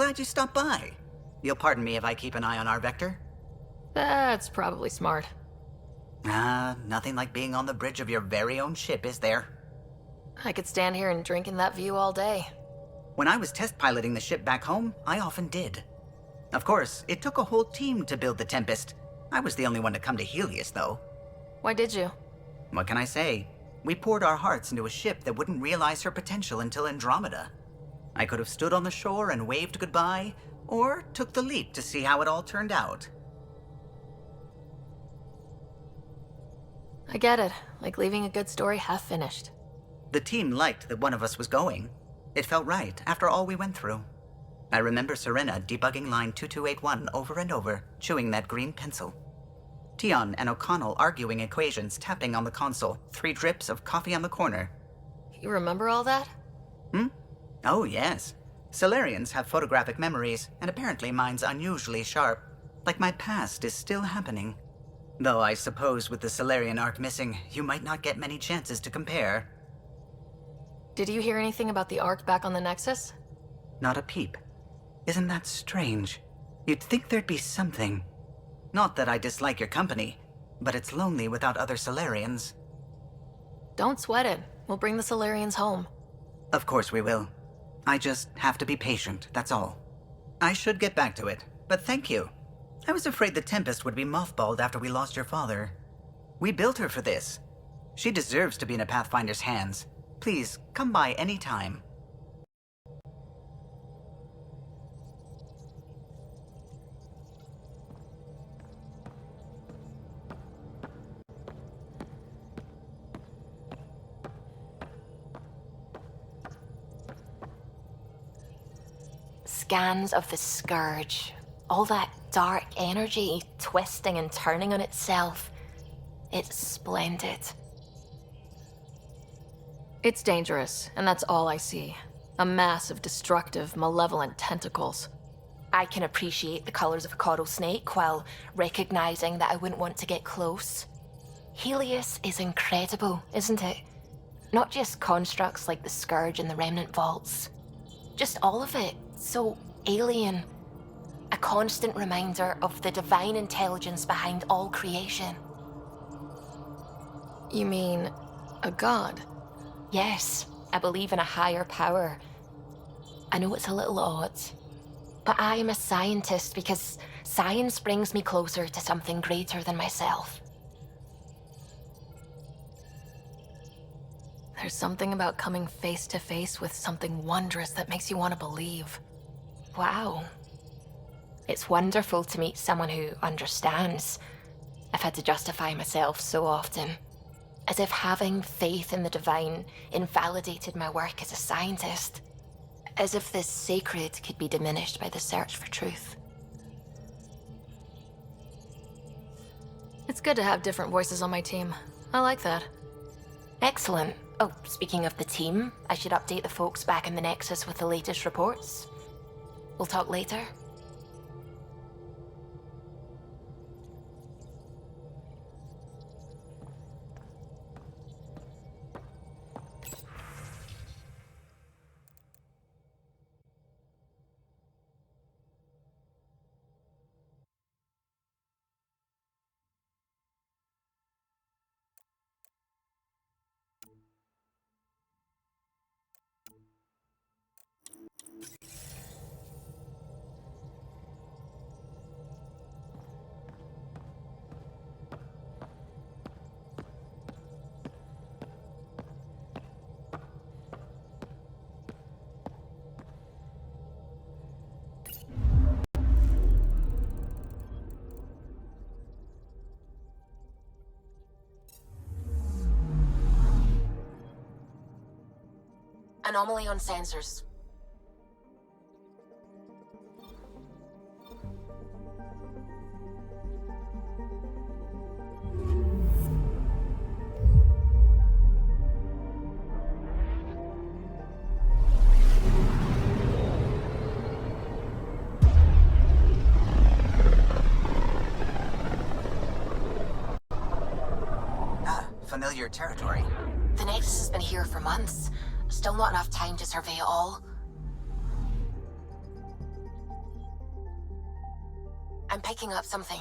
glad you stopped by. You'll pardon me if I keep an eye on our Vector? That's probably smart. Nothing like being on the bridge of your very own ship, is there? I could stand here and drink in that view all day. When I was test piloting the ship back home, I often did. Of course, it took a whole team to build the Tempest. I was the only one to come to Helios, though. Why did you? What can I say? We poured our hearts into a ship that wouldn't realize her potential until Andromeda. I could have stood on the shore and waved goodbye, or took the leap to see how it all turned out. I get it, like leaving a good story half finished. The team liked that one of us was going. It felt right after all we went through. I remember Serena debugging line 2281 over and over, chewing that green pencil. Tion and O'Connell arguing equations, tapping on the console, 3 drips of coffee on the corner. You remember all that? Oh, yes. Salarians have photographic memories, and apparently mine's unusually sharp. Like my past is still happening. Though I suppose with the Salarian arc missing, you might not get many chances to compare. Did you hear anything about the arc back on the Nexus? Not a peep. Isn't that strange? You'd think there'd be something. Not that I dislike your company, but it's lonely without other Salarians. Don't sweat it. We'll bring the Salarians home. Of course we will. I just have to be patient, that's all. I should get back to it, but thank you. I was afraid the Tempest would be mothballed after we lost your father. We built her for this. She deserves to be in a Pathfinder's hands. Please, come by any time. Scans of the Scourge. All that dark energy twisting and turning on itself. It's splendid. It's dangerous, and that's all I see. A mass of destructive, malevolent tentacles. I can appreciate the colours of a coral snake while recognizing that I wouldn't want to get close. Helios is incredible, isn't it? Not just constructs like the Scourge and the Remnant Vaults. Just all of it. So alien. A constant reminder of the divine intelligence behind all creation. You mean a god? Yes, I believe in a higher power. I know it's a little odd, but I am a scientist because science brings me closer to something greater than myself. There's something about coming face to face with something wondrous that makes you want to believe. Wow. It's wonderful to meet someone who understands. I've had to justify myself so often. As if having faith in the divine invalidated my work as a scientist. As if this sacred could be diminished by the search for truth. It's good to have different voices on my team. I like that. Excellent. Oh, speaking of the team, I should update the folks back in the Nexus with the latest reports. We'll talk later. Anomaly on sensors. Familiar territory. The Nexus has been here for months. Still not enough time to survey it all. I'm picking up something.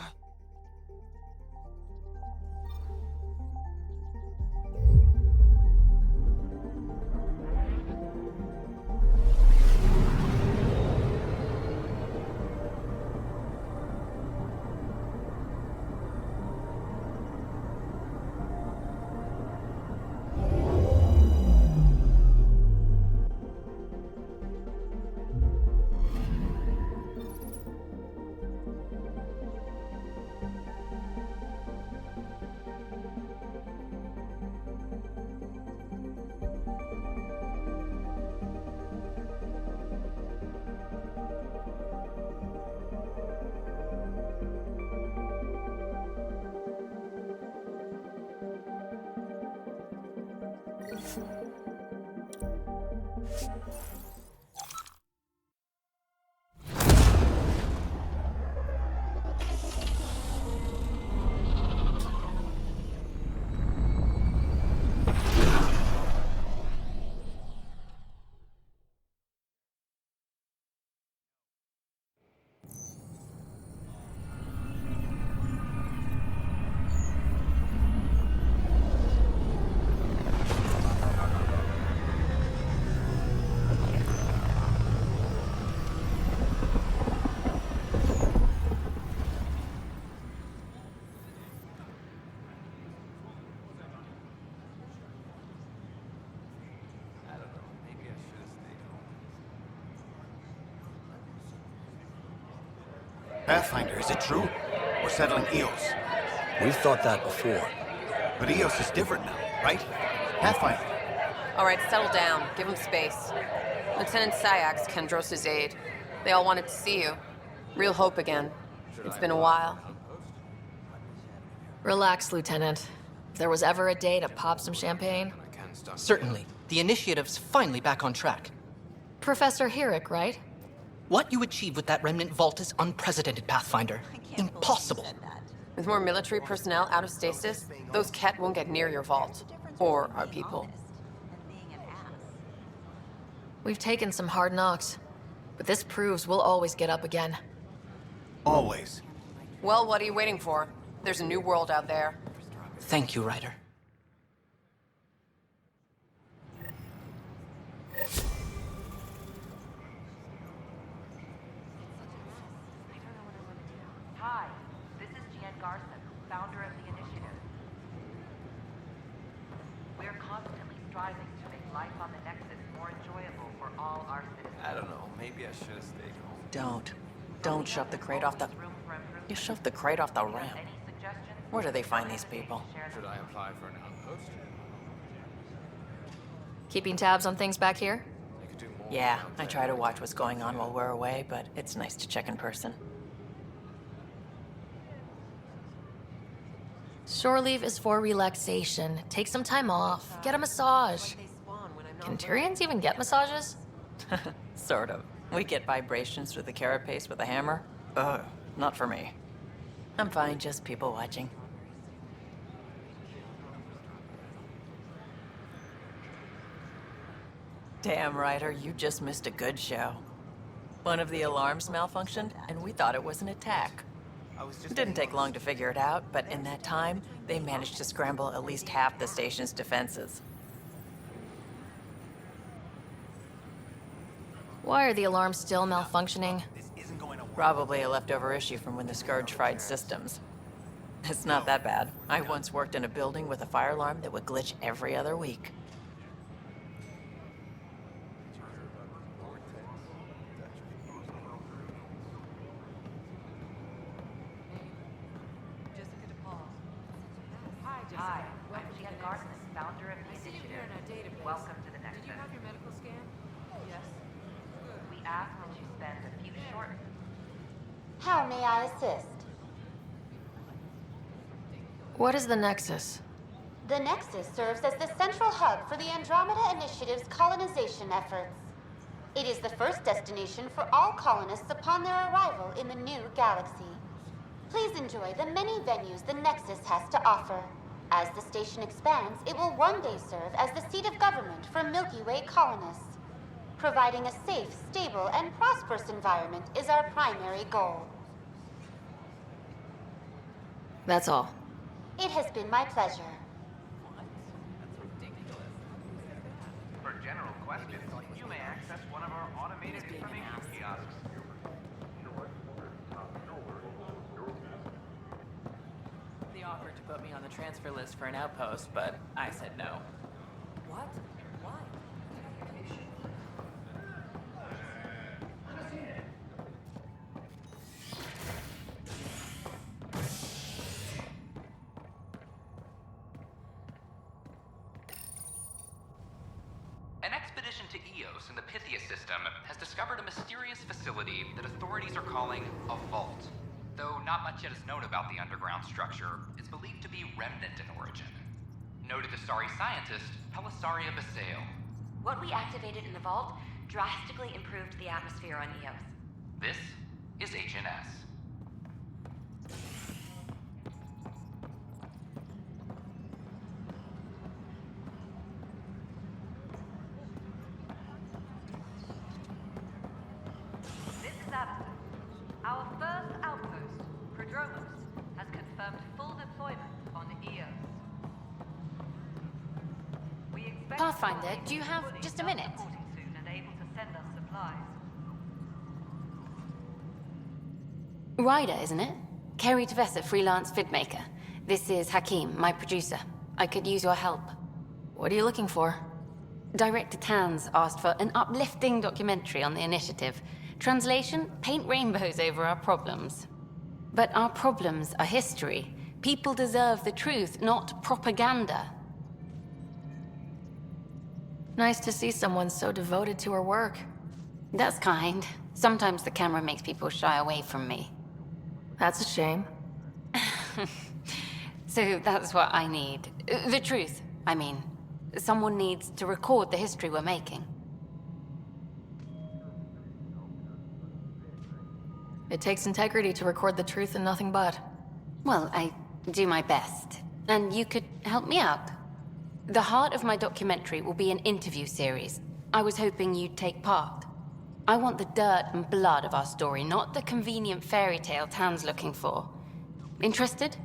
Pathfinder, is it true? We're settling Eos. We've thought that before. But Eos is different now, right? Pathfinder. All right, settle down. Give him space. Lieutenant Syax, Kendros' aide. They all wanted to see you. Real hope again. It's been a while. Relax, Lieutenant. If there was ever a day to pop some champagne. Certainly. The initiative's finally back on track. Professor Herrick, right? What you achieved with that remnant vault is unprecedented, Pathfinder. Impossible. With more military personnel out of stasis, those Ket won't get near your vault. Or our people. We've taken some hard knocks. But this proves we'll always get up again. Always. Well, what are you waiting for? There's a new world out there. Thank you, Ryder. Hi, this is Jan Garson, founder of the initiative. We're constantly striving to make life on the Nexus more enjoyable for all our citizens. I don't know, maybe I should have stayed home. Don't shove the crate off the... You shoved the crate off the ramp. Any suggestions? Where do they find these people? Should I apply for an outpost? Keeping tabs on things back here? I could do more. Yeah, I try to watch what's going on while we're away, but it's nice to check in person. Shore leave is for relaxation. Take some time off. Get a massage. Can Tyrians even get massages? Sort of. We get vibrations through the carapace with a hammer. Ugh, not for me. I'm fine, just people watching. Damn, Ryder, you just missed a good show. One of the alarms malfunctioned, and we thought it was an attack. It didn't take long to figure it out, but in that time, they managed to scramble at least half the station's defenses. Why are the alarms still malfunctioning? Probably a leftover issue from when the Scourge fried systems. It's not that bad. I once worked in a building with a fire alarm that would glitch every other week. Hi, I'm Jan Garson, founder of the initiative. Welcome to the Nexus. Did you have your medical scan? Yes. We ask that you spend a few short... How may I assist? What is the Nexus? The Nexus serves as the central hub for the Andromeda Initiative's colonization efforts. It is the first destination for all colonists upon their arrival in the new galaxy. Please enjoy the many venues the Nexus has to offer. As the station expands, it will one day serve as the seat of government for Milky Way colonists. Providing a safe, stable, and prosperous environment is our primary goal. That's all. It has been my pleasure. For general questions, you may access one of our automated information kiosks. They offered to put me on the transfer list for an outpost, but I said no. What? Why? An expedition to Eos in the Pythia system has discovered a mysterious facility that authorities are calling a vault. Though not much yet is known about the underground structure, it's believed to be remnant in origin. Noted Asari scientist Asari Basale. What we activated in the vault drastically improved the atmosphere on Eos. This is Agent S. This is Addison. Our first outpost, Prodromos, has confirmed full deployment on Eos. We expect Pathfinder, do you have just a minute? reporting soon and able to send us supplies. Ryder, isn't it? Keri Vetra, freelance vidmaker. This is Hakim, my producer. I could use your help. What are you looking for? Director Tann's asked for an uplifting documentary on the initiative. Translation, paint rainbows over our problems. But our problems are history. People deserve the truth, not propaganda. Nice to see someone so devoted to her work. That's kind. Sometimes the camera makes people shy away from me. That's a shame. So that's what I need. The truth, I mean. Someone needs to record the history we're making. It takes integrity to record the truth and nothing but. Well, I do my best. And you could help me out. The heart of my documentary will be an interview series. I was hoping you'd take part. I want the dirt and blood of our story, not the convenient fairy tale Tann's looking for. Interested?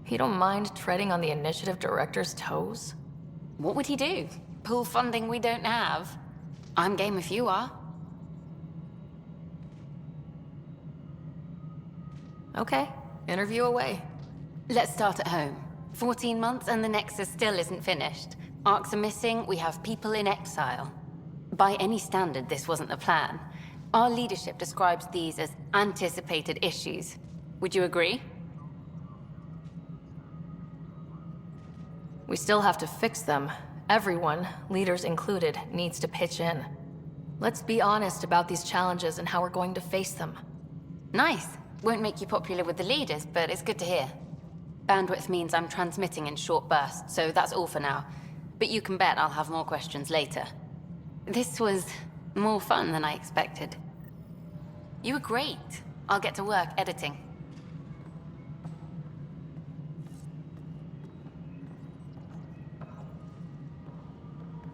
You don't mind treading on the initiative director's toes? What would he do? Pull funding we don't have? I'm game if you are. Okay, interview away. Let's start at home. 14 months and the Nexus still isn't finished. Arcs are missing, we have people in exile. By any standard, this wasn't the plan. Our leadership describes these as anticipated issues. Would you agree? We still have to fix them. Everyone, leaders included, needs to pitch in. Let's be honest about these challenges and how we're going to face them. Nice. Won't make you popular with the leaders, but it's good to hear. Bandwidth means I'm transmitting in short bursts, so that's all for now. But you can bet I'll have more questions later. This was more fun than I expected. You were great. I'll get to work editing.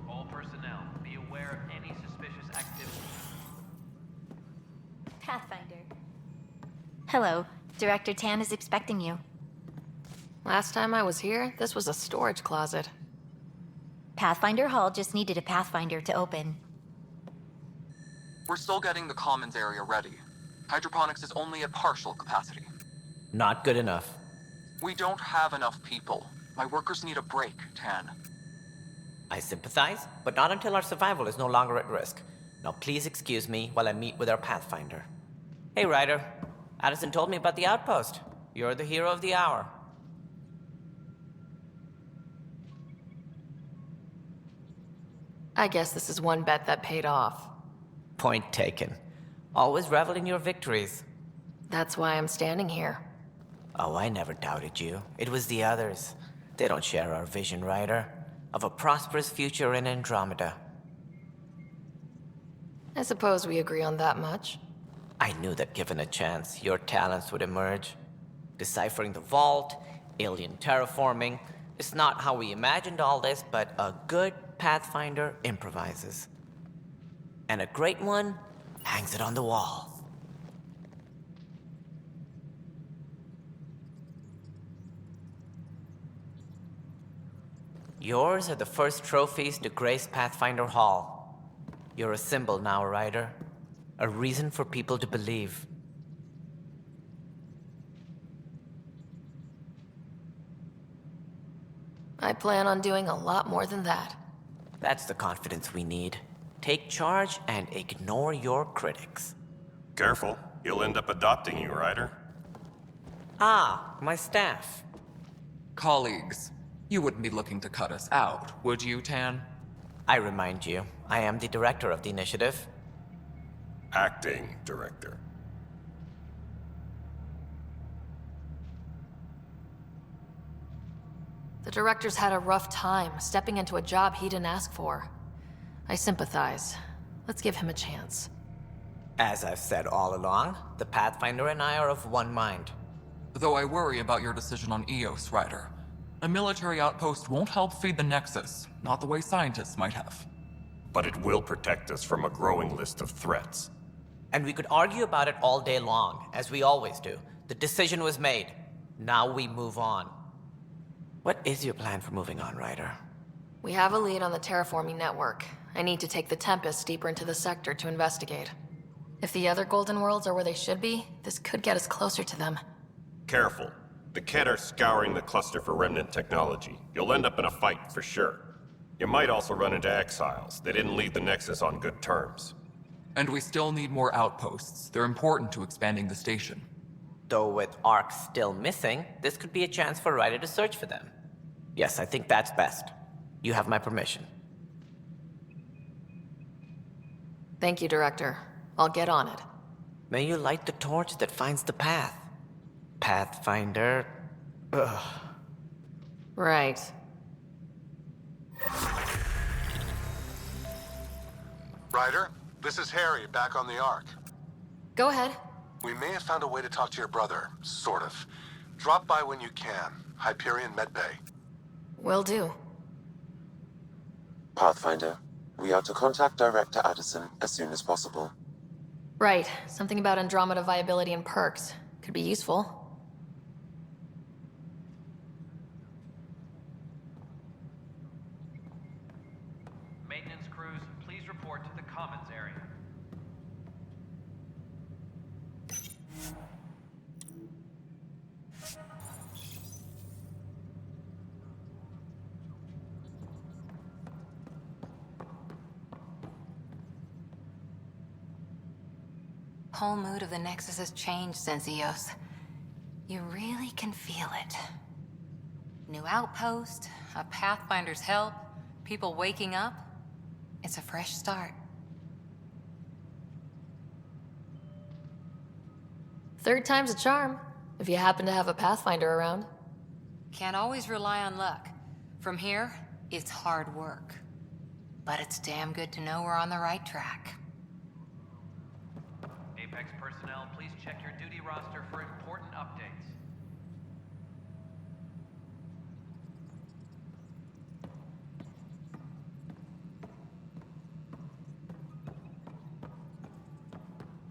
All personnel, be aware of any suspicious activity. Pathfinder. Hello. Director Tann is expecting you. Last time I was here, this was a storage closet. Pathfinder Hall just needed a Pathfinder to open. We're still getting the commons area ready. Hydroponics is only at partial capacity. Not good enough. We don't have enough people. My workers need a break, Tann. I sympathize, but not until our survival is no longer at risk. Now please excuse me while I meet with our Pathfinder. Hey, Ryder. Addison told me about the outpost. You're the hero of the hour. I guess this is one bet that paid off. Point taken. Always revel in your victories. That's why I'm standing here. Oh, I never doubted you. It was the others. They don't share our vision, Ryder, of a prosperous future in Andromeda. I suppose we agree on that much. I knew that given a chance, your talents would emerge. Deciphering the vault, alien terraforming. It's not how we imagined all this, but a good Pathfinder improvises. And a great one hangs it on the wall. Yours are the first trophies to grace Pathfinder Hall. You're a symbol now, Ryder. A reason for people to believe. I plan on doing a lot more than that. That's the confidence we need. Take charge and ignore your critics. Careful, he'll end up adopting you, Ryder. Ah, my staff. Colleagues, you wouldn't be looking to cut us out, would you, Tann? I remind you, I am the director of the initiative. Acting director. The director's had a rough time stepping into a job he didn't ask for. I sympathize. Let's give him a chance. As I've said all along, the Pathfinder and I are of one mind. Though I worry about your decision on Eos, Ryder. A military outpost won't help feed the Nexus, not the way scientists might have. But it will protect us from a growing list of threats. And we could argue about it all day long, as we always do. The decision was made. Now we move on. What is your plan for moving on, Ryder? We have a lead on the terraforming network. I need to take the Tempest deeper into the sector to investigate. If the other Golden Worlds are where they should be, this could get us closer to them. Careful. The Kett are scouring the cluster for remnant technology. You'll end up in a fight, for sure. You might also run into exiles. They didn't leave the Nexus on good terms. And we still need more outposts. They're important to expanding the station. Though with Ark still missing, this could be a chance for Ryder to search for them. Yes, I think that's best. You have my permission. Thank you, Director. I'll get on it. May you light the torch that finds the path. Pathfinder... Ugh. Right. Ryder, this is Harry, back on the Ark. Go ahead. We may have found a way to talk to your brother, sort of. Drop by when you can. Hyperion Medbay. Will do. Pathfinder, we are to contact Director Addison as soon as possible. Right. Something about Andromeda viability and perks. Could be useful. Maintenance crews, please report to the commons area. Whole mood of the Nexus has changed since Eos. You really can feel it. New outpost, a Pathfinder's help, people waking up. It's a fresh start. Third time's a charm, if you happen to have a Pathfinder around. Can't always rely on luck. From here, it's hard work. But it's damn good to know we're on the right track. Apex personnel, please check your duty roster for important updates.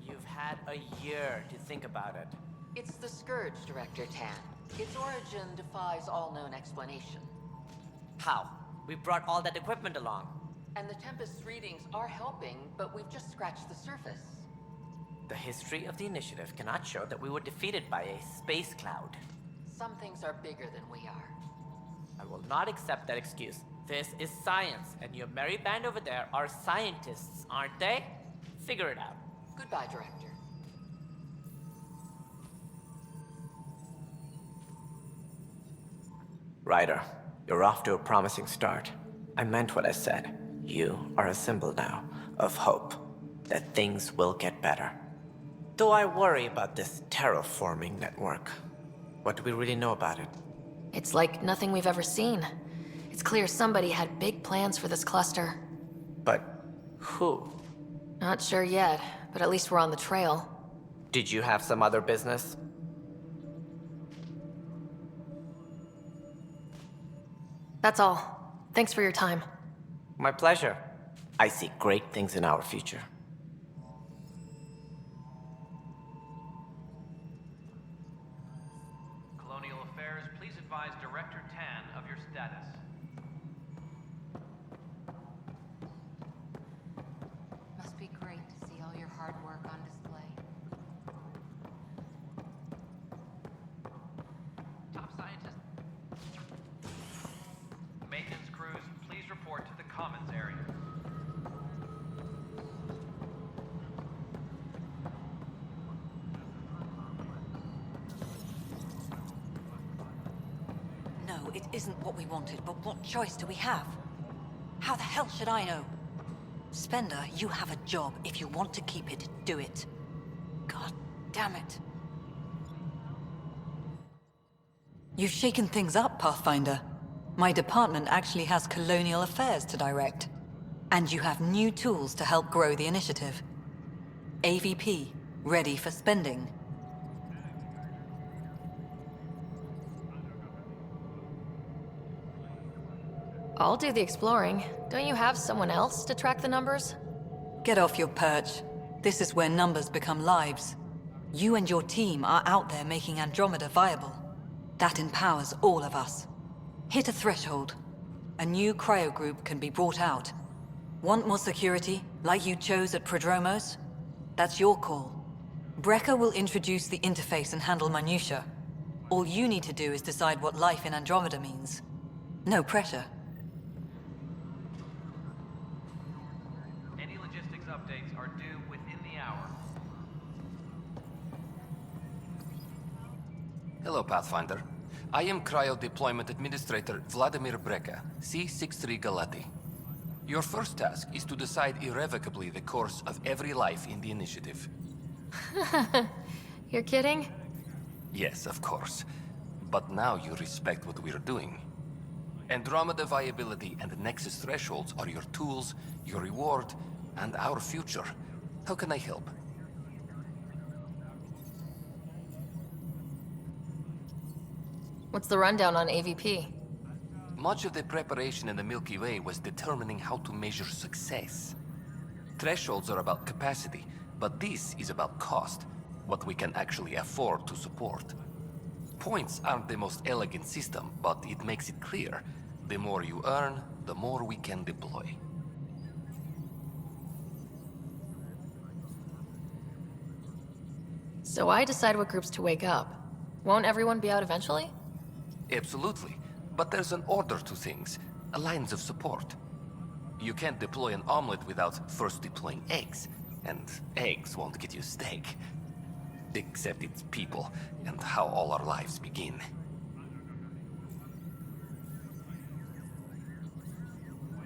You've had a year to think about it. It's the Scourge, Director Tann. Its origin defies all known explanation. How? We brought all that equipment along. And the Tempest's readings are helping, but we've just scratched the surface. The history of the initiative cannot show that we were defeated by a space cloud. Some things are bigger than we are. I will not accept that excuse. This is science, and your merry band over there are scientists, aren't they? Figure it out. Goodbye, Director. Ryder, you're off to a promising start. I meant what I said. You are a symbol now of hope that things will get better. Though I worry about this terraforming network. What do we really know about it? It's like nothing we've ever seen. It's clear somebody had big plans for this cluster. But who? Not sure yet, but at least we're on the trail. Did you have some other business? That's all. Thanks for your time. My pleasure. I see great things in our future. Colonial Affairs, please advise Director Tann of your status. hard work on display. Top scientist. Maintenance crews, please report to the commons area. No, it isn't what we wanted, but what choice do we have? How the hell should I know? Spender, you have a job. If you want to keep it, do it. God damn it. You've shaken things up, Pathfinder. My department actually has colonial affairs to direct. And you have new tools to help grow the initiative. AVP, ready for spending. I'll do the exploring. Don't you have someone else to track the numbers? Get off your perch. This is where numbers become lives. You and your team are out there making Andromeda viable. That empowers all of us. Hit a threshold. A new cryo group can be brought out. Want more security, like you chose at Prodromos? That's your call. Brecker will introduce the interface and handle minutiae. All you need to do is decide what life in Andromeda means. No pressure. Any logistics updates are due within the hour. Hello, Pathfinder. I am Cryo Deployment Administrator Vladimir Breca, C-63 Galati. Your first task is to decide irrevocably the course of every life in the initiative. You're kidding? Yes, of course. But now you respect what we're doing. Andromeda viability and Nexus thresholds are your tools, your reward, and our future. How can I help? What's the rundown on AVP? Much of the preparation in the Milky Way was determining how to measure success. Thresholds are about capacity, but this is about cost, what we can actually afford to support. Points aren't the most elegant system, but it makes it clear. The more you earn, the more we can deploy. So I decide what groups to wake up. Won't everyone be out eventually? Absolutely. But there's an order to things, a lines of support. You can't deploy an omelet without first deploying eggs, and eggs won't get you steak. Except it's people, and how all our lives begin.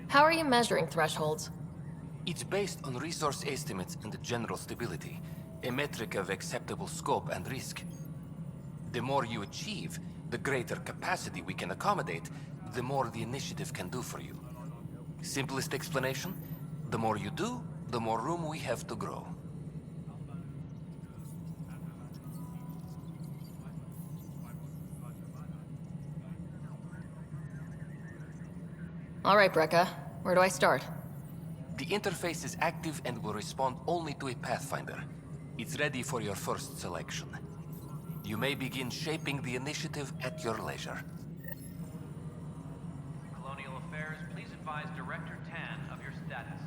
How are you measuring thresholds? It's based on resource estimates and general stability, a metric of acceptable scope and risk. The more you achieve, the greater capacity we can accommodate, the more the initiative can do for you. Simplest explanation, the more you do, the more room we have to grow. All right, Breca. Where do I start? The interface is active and will respond only to a Pathfinder. It's ready for your first selection. You may begin shaping the initiative at your leisure. Colonial Affairs, please advise Director Tann of your status.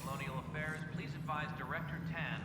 Colonial Affairs, please advise Director Tann